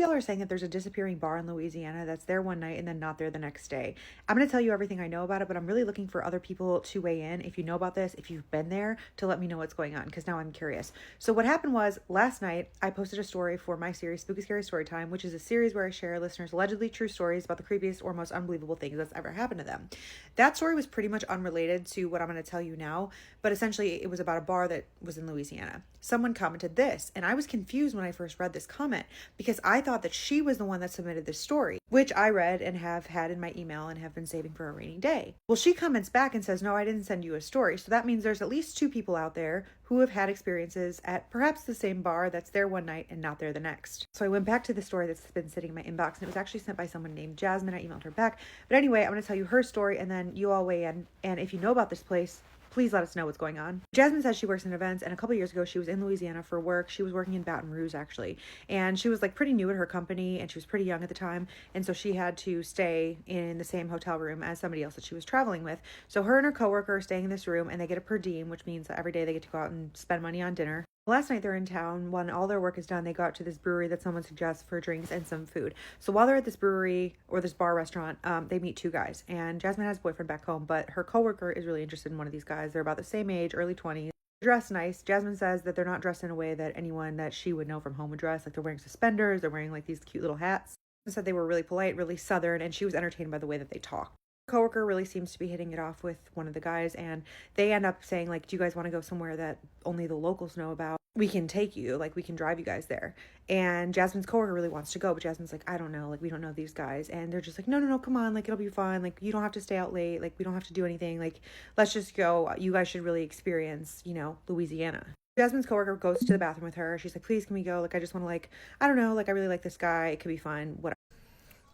y'all are saying that there's a disappearing bar in Louisiana that's there one night and then not there the next day. I'm going to tell you everything I know about it, but I'm really looking for other people to weigh in. If you know about this, if you've been there, to let me know what's going on, because now I'm curious. So what happened was last night I posted a story for my series Spooky Scary Storytime, which is a series where I share listeners' allegedly true stories about the creepiest or most unbelievable things that's ever happened to them. That story was pretty much unrelated to what I'm going to tell you now, but essentially it was about a bar that was in Louisiana. Someone commented this, and I was confused when I first read this comment because I thought that she was the one that submitted this story, which I read and have had in my email and have been saving for a rainy day. Well, she comments back and says, no, I didn't send you a story. So that means there's at least two people out there who have had experiences at perhaps the same bar that's there one night and not there the next. So I went back to the story that's been sitting in my inbox, and it was actually sent by someone named Jasmine. I emailed her back. But anyway, I'm going to tell you her story, and then you all weigh in. And if you know about this place, please let us know what's going on. Jasmine says she works in events, and a couple years ago she was in Louisiana for work. She was working in Baton Rouge, actually, and she was like pretty new at her company, and she was pretty young at the time, and so she had to stay in the same hotel room as somebody else that she was traveling with. So her and her coworker are staying in this room, and they get a per diem, which means that every day they get to go out and spend money on dinner. Last night they're in town. When all their work is done, they go out to this brewery that someone suggests for drinks and some food. So while they're at this brewery or this bar restaurant, they meet two guys. And Jasmine has a boyfriend back home, but her coworker is really interested in one of these guys. They're about the same age, early 20s. Dressed nice. Jasmine says that they're not dressed in a way that anyone that she would know from home would dress. Like they're wearing suspenders. They're wearing like these cute little hats. She said they were really polite, really southern, and she was entertained by the way that they talk. Coworker really seems to be hitting it off with one of the guys, and they end up saying like, do you guys want to go somewhere that only the locals know about? We can take you, like we can drive you guys there. And Jasmine's coworker really wants to go, but Jasmine's like, I don't know, like we don't know these guys. And they're just like, no, come on, like it'll be fun, like you don't have to stay out late, like we don't have to do anything, like let's just go. You guys should really experience, Louisiana. Jasmine's coworker goes to the bathroom with her. She's like, please, can we go? Like I just want to, like, I don't know, like I really like this guy, it could be fun, whatever.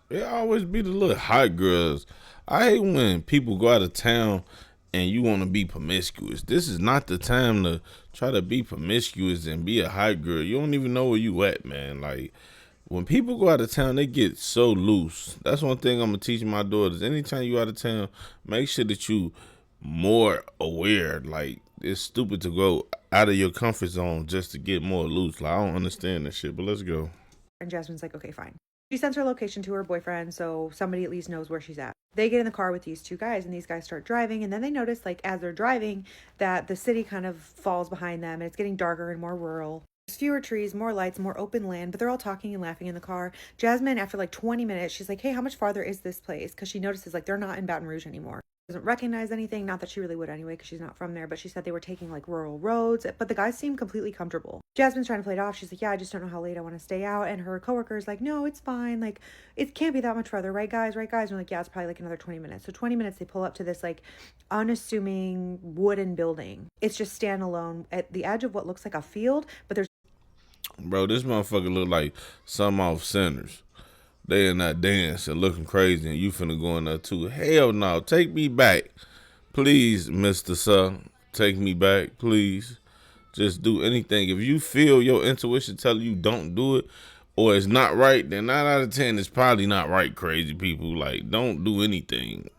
It always be the little hot girls. I hate when people go out of town and you want to be promiscuous. This is not the time to try to be promiscuous and be a hot girl. You don't even know where you at, man. Like, when people go out of town, they get so loose. That's one thing I'm going to teach my daughters. Anytime you out of town, make sure that you more aware. Like, it's stupid to go out of your comfort zone just to get more loose. Like, I don't understand this shit, but let's go. And Jasmine's like, okay, fine. She sends her location to her boyfriend, so somebody at least knows where she's at. They get in the car with these two guys, and these guys start driving, and then they notice, like, as they're driving, that the city kind of falls behind them, and it's getting darker and more rural. There's fewer trees, more lights, more open land, but they're all talking and laughing in the car. Jasmine, after like 20 minutes, she's like, hey, how much farther is this place? Because she notices, like, they're not in Baton Rouge anymore. Doesn't recognize anything, not that she really would anyway because she's not from there, but she said they were taking like rural roads, but the guys seem completely comfortable. Jasmine's trying to play it off. She's like, yeah, I just don't know how late I want to stay out. And her coworker's like, no, it's fine, like it can't be that much farther, right guys? And we're like, yeah, it's probably like another 20 minutes. So 20 minutes they pull up to this like unassuming wooden building. It's just standalone at the edge of what looks like a field, but there's Bro, this motherfucker look like some off centers. They in that dance and looking crazy, and you finna go in there too. Hell no, take me back. Please, Mr. Sir, take me back, please. Just do anything. If you feel your intuition telling you don't do it, or it's not right, then 9 out of 10 is probably not right, crazy people. Like, don't do anything.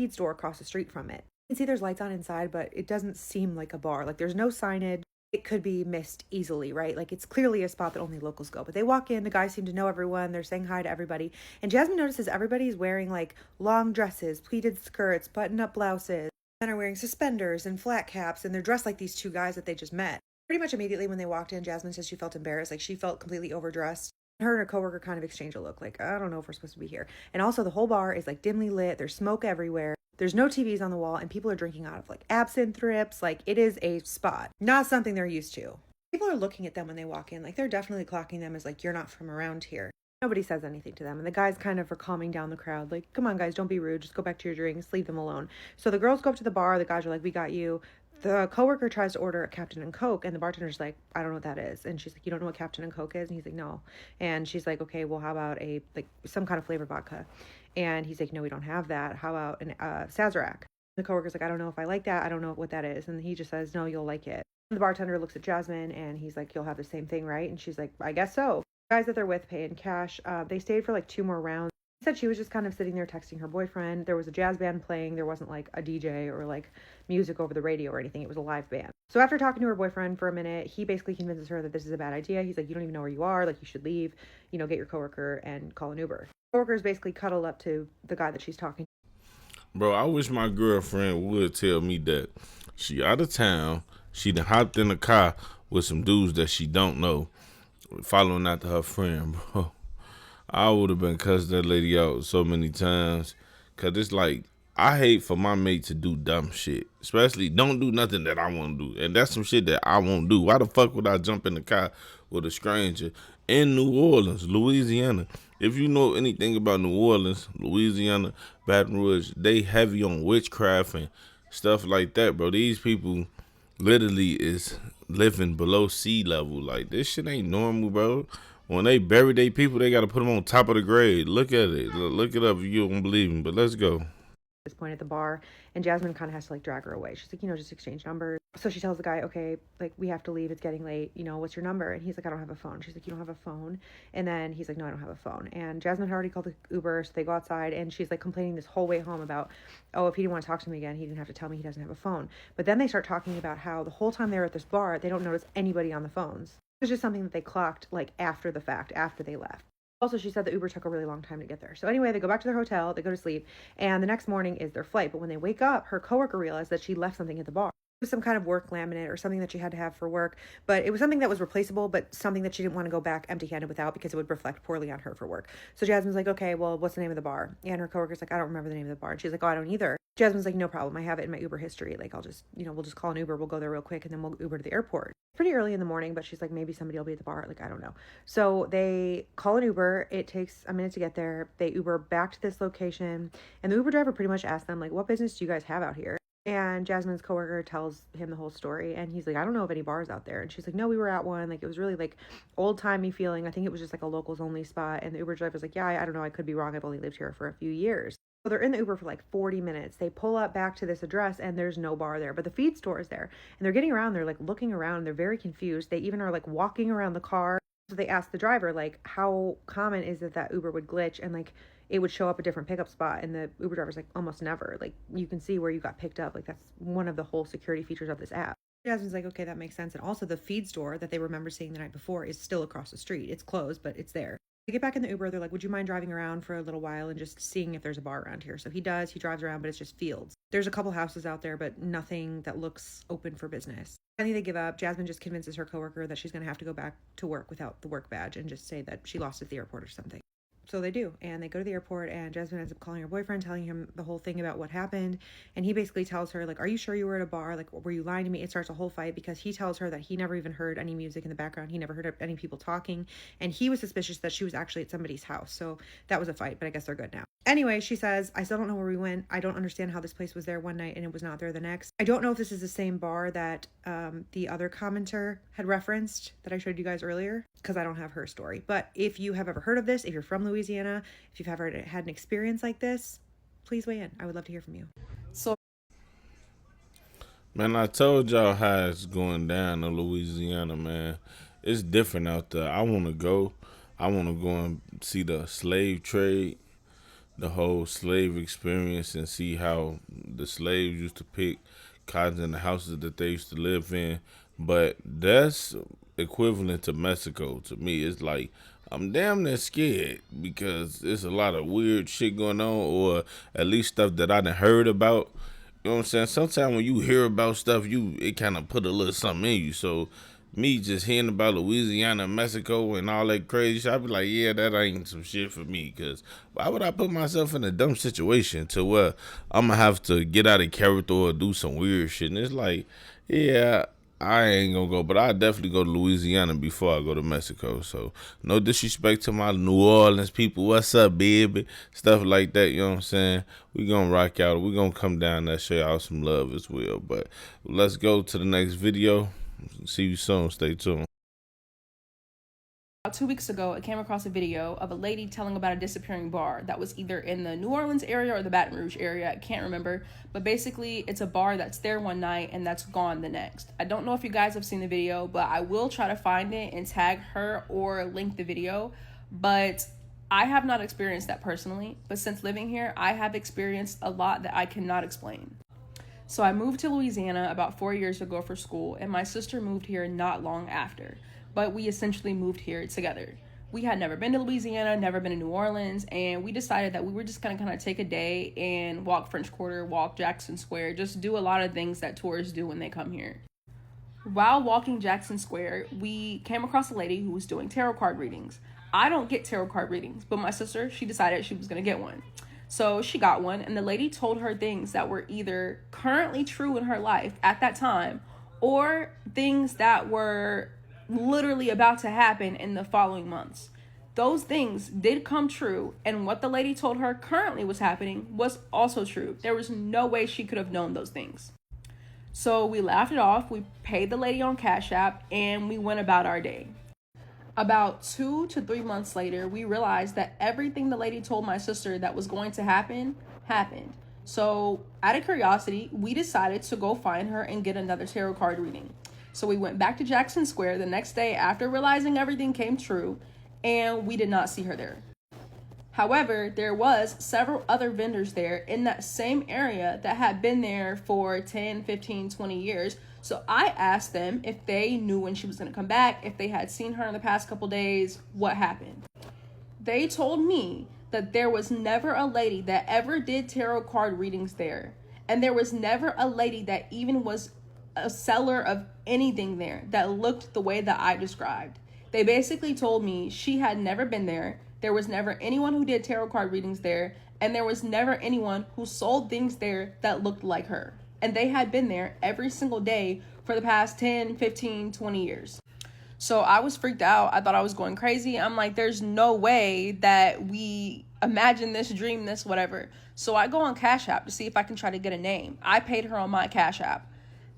store across the street from it. You can see there's lights on inside, but it doesn't seem like a bar. Like there's no signage. It could be missed easily, right? Like it's clearly a spot that only locals go. But they walk in, the guys seem to know everyone. They're saying hi to everybody. And Jasmine notices everybody's wearing like long dresses, pleated skirts, button-up blouses. Men are wearing suspenders and flat caps, and they're dressed like these two guys that they just met. Pretty much immediately when they walked in, Jasmine says she felt embarrassed. Like she felt completely overdressed. Her and her coworker kind of exchange a look like, I don't know if we're supposed to be here. And also the whole bar is like dimly lit. There's smoke everywhere. There's no TVs on the wall, and people are drinking out of like absinthe rips. Like it is a spot, not something they're used to. People are looking at them when they walk in. Like they're definitely clocking them as like, you're not from around here. Nobody says anything to them. And the guys kind of are calming down the crowd. Like, come on guys, don't be rude. Just go back to your drinks. Leave them alone. So the girls go up to the bar. The guys are like, we got you. The coworker tries to order a Captain and Coke, and the bartender's like, I don't know what that is. And she's like, you don't know what Captain and Coke is? And he's like, no. And she's like, okay, well, how about a like some kind of flavored vodka? And he's like, no, we don't have that. How about an Sazerac? The coworker's like, I don't know if I like that. I don't know what that is. And he just says, no, you'll like it. And the bartender looks at Jasmine, and he's like, you'll have the same thing, right? And she's like, I guess so. The guys that they're with pay in cash. They stayed for like 2 more rounds. Said she was just kind of sitting there texting her boyfriend. There was a jazz band playing. There wasn't like a DJ or like music over the radio or anything. It was a live band. So after talking to her boyfriend for a minute, he basically convinces her that this is a bad idea. He's like, you don't even know where you are. Like, you should leave, you know, get your coworker and call an Uber. Coworkers basically cuddle up to the guy that she's talking to. Bro, I wish my girlfriend would tell me that she out of town. She done hopped in a car with some dudes that she don't know, following after her friend, bro. I would have been cussed that lady out so many times. Cause it's like, I hate for my mate to do dumb shit. Especially don't do nothing that I want to do. And that's some shit that I won't do. Why the fuck would I jump in the car with a stranger in New Orleans, Louisiana? If you know anything about New Orleans, Louisiana, Baton Rouge, they heavy on witchcraft and stuff like that, bro. These people literally is living below sea level. Like, this shit ain't normal, bro. When they bury their people, they got to put them on top of the grave. Look at it. Look it up if you don't believe me. But let's go. This point at the bar, and Jasmine kind of has to like drag her away. She's like, you know, just exchange numbers. So she tells the guy, okay, like, we have to leave, it's getting late, you know, what's your number? And he's like, I don't have a phone. She's like, you don't have a phone? And then he's like, no, I don't have a phone. And Jasmine had already called the Uber, so they go outside, and she's like complaining this whole way home about, oh, if he didn't want to talk to me again, he didn't have to tell me he doesn't have a phone. But then they start talking about how the whole time they're at this bar, they don't notice anybody on the phones. It's just something that they clocked like after the fact, after they left. Also, she said the Uber took a really long time to get there. So anyway, they go back to their hotel, they go to sleep, and the next morning is their flight. But when they wake up, her coworker realized that she left something at the bar. It was some kind of work laminate or something that she had to have for work, but it was something that was replaceable, but something that she didn't want to go back empty-handed without because it would reflect poorly on her for work. So Jasmine's like, okay, well, what's the name of the bar? And her coworker's like, I don't remember the name of the bar. And she's like, oh, I don't either. Jasmine's like, no problem. I have it in my Uber history. Like, I'll just, you know, we'll just call an Uber. We'll go there real quick and then we'll Uber to the airport. Pretty early in the morning, but she's like, maybe somebody will be at the bar. Like, I don't know. So they call an Uber. It takes a minute to get there. They Uber back to this location, and the Uber driver pretty much asks them, like, what business do you guys have out here? And Jasmine's coworker tells him the whole story, and he's like, I don't know of any bars out there. And she's like, no, we were at one. Like, it was really like old-timey feeling. I think it was just like a locals only spot. And the Uber driver's like, yeah, I don't know. I could be wrong. I've only lived here for a few years. So they're in the Uber for like 40 minutes. They pull up back to this address, and there's no bar there, but the feed store is there. And they're getting around. They're like looking around. They're very confused. They even are like walking around the car. So they ask the driver, like, how common is it that Uber would glitch and like it would show up a different pickup spot? And the Uber driver's like, almost never. Like, you can see where you got picked up. Like, that's one of the whole security features of this app. Jasmine's like, okay, that makes sense. And also the feed store that they remember seeing the night before is still across the street. It's closed, but it's there. They get back in the Uber. They're like, would you mind driving around for a little while and just seeing if there's a bar around here? So he does. He drives around, but it's just fields. There's a couple houses out there, but nothing that looks open for business. Finally, they give up. Jasmine just convinces her coworker that she's going to have to go back to work without the work badge and just say that she lost it at the airport or something. So they do, and they go to the airport, and Jasmine ends up calling her boyfriend, telling him the whole thing about what happened, and he basically tells her, like, are you sure you were at a bar? Like, were you lying to me? It starts a whole fight because he tells her that he never even heard any music in the background. He never heard any people talking, and he was suspicious that she was actually at somebody's house. So that was a fight, but I guess they're good now. Anyway, she says, I still don't know where we went. I don't understand how this place was there one night and it was not there the next. I don't know if this is the same bar that the other commenter had referenced that I showed you guys earlier, because I don't have her story. But if you have ever heard of this, if you're from Louisiana, if you've ever had an experience like this, please weigh in. I would love to hear from you. So, Man, I told y'all how it's going down in Louisiana, man. It's different out there. I want to go. I want to go and see the slave trade, the whole slave experience, and see how the slaves used to pick cotton in the houses that they used to live in. But that's equivalent to Mexico to me. It's like, I'm damn near scared because there's a lot of weird shit going on, or at least stuff that I done heard about. You know what I'm saying? Sometimes when you hear about stuff, it kind of put a little something in you. So me just hearing about Louisiana, Mexico, and all that crazy shit, I be like, yeah, that ain't some shit for me. Because why would I put myself in a dumb situation to where I'm going to have to get out of character or do some weird shit? And it's like, yeah, I ain't going to go. But I definitely go to Louisiana before I go to Mexico. So no disrespect to my New Orleans people. What's up, baby? Stuff like that, you know what I'm saying? We going to rock out. We going to come down there, show y'all some love as well. But let's go to the next video. See you soon. Stay tuned. About 2 weeks ago, I came across a video of a lady telling about a disappearing bar that was either in the New Orleans area or the Baton Rouge area. I can't remember, but basically it's a bar that's there one night and that's gone the next. I don't know if you guys have seen the video, but I will try to find it and tag her or link the video. But I have not experienced that personally, but since living here, I have experienced a lot that I cannot explain. So I moved to Louisiana about 4 years ago for school, and my sister moved here not long after, but we essentially moved here together. We had never been to Louisiana, never been to New Orleans, and we decided that we were just gonna kind of take a day and walk French Quarter, walk Jackson Square, just do a lot of things that tourists do when they come here. While walking Jackson Square, we came across a lady who was doing tarot card readings. I don't get tarot card readings, but my sister, she decided she was gonna get one. So she got one, and the lady told her things that were either currently true in her life at that time or things that were literally about to happen in the following months. Those things did come true, and what the lady told her currently was happening was also true. There was no way she could have known those things. So we laughed it off, we paid the lady on Cash App, and we went about our day. About 2 to 3 months later, we realized that everything the lady told my sister that was going to happen, happened. So, out of curiosity, we decided to go find her and get another tarot card reading. So we went back to Jackson Square the next day after realizing everything came true, and we did not see her there. However, there was several other vendors there in that same area that had been there for 10, 15, 20 years. So I asked them if they knew when she was going to come back, if they had seen her in the past couple days, what happened. They told me that there was never a lady that ever did tarot card readings there. And there was never a lady that even was a seller of anything there that looked the way that I described. They basically told me she had never been there. There was never anyone who did tarot card readings there. And there was never anyone who sold things there that looked like her. And they had been there every single day for the past 10, 15, 20 years. So I was freaked out. I thought I was going crazy. I'm like, there's no way that we imagine this, dream this, whatever. So I go on Cash App to see if I can try to get a name. I paid her on my Cash App.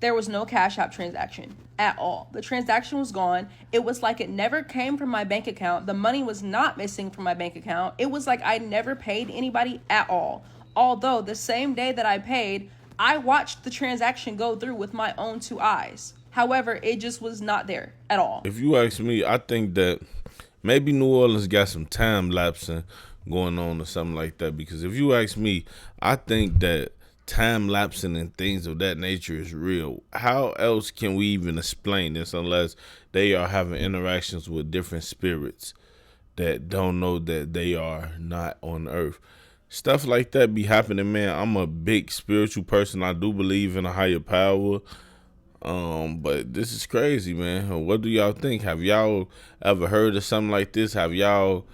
There was no Cash App transaction at all. The transaction was gone. It was like it never came from my bank account. The money was not missing from my bank account. It was like I never paid anybody at all. Although the same day that I paid, I watched the transaction go through with my own 2 eyes. However, it just was not there at all. If you ask me, I think that maybe New Orleans got some time lapsing going on or something like that. Because if you ask me, I think that time lapsing and things of that nature is real. How else can we even explain this unless they are having interactions with different spirits that don't know that they are not on earth? Stuff like that be happening, man. I'm a big spiritual person. I do believe in a higher power. But this is crazy, man. What do y'all think? Have y'all ever heard of something like this? Have y'all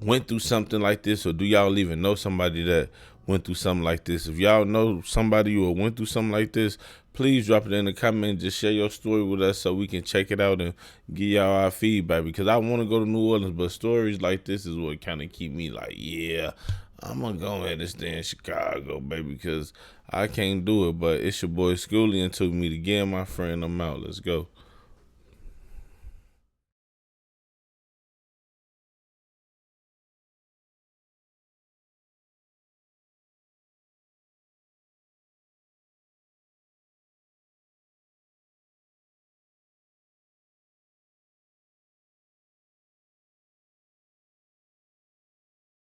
went through something like this? Or do y'all even know somebody that went through something like this? If y'all know somebody who went through something like this, please drop it in the comment. Just share your story with us so we can check it out and give y'all our feedback. Because I want to go to New Orleans, but stories like this is what kind of keep me like, yeah, I'm going to go ahead and stay in Chicago, baby, because I can't do it. But it's your boy Schoolie, and took me to get my friend. I'm out. Let's go.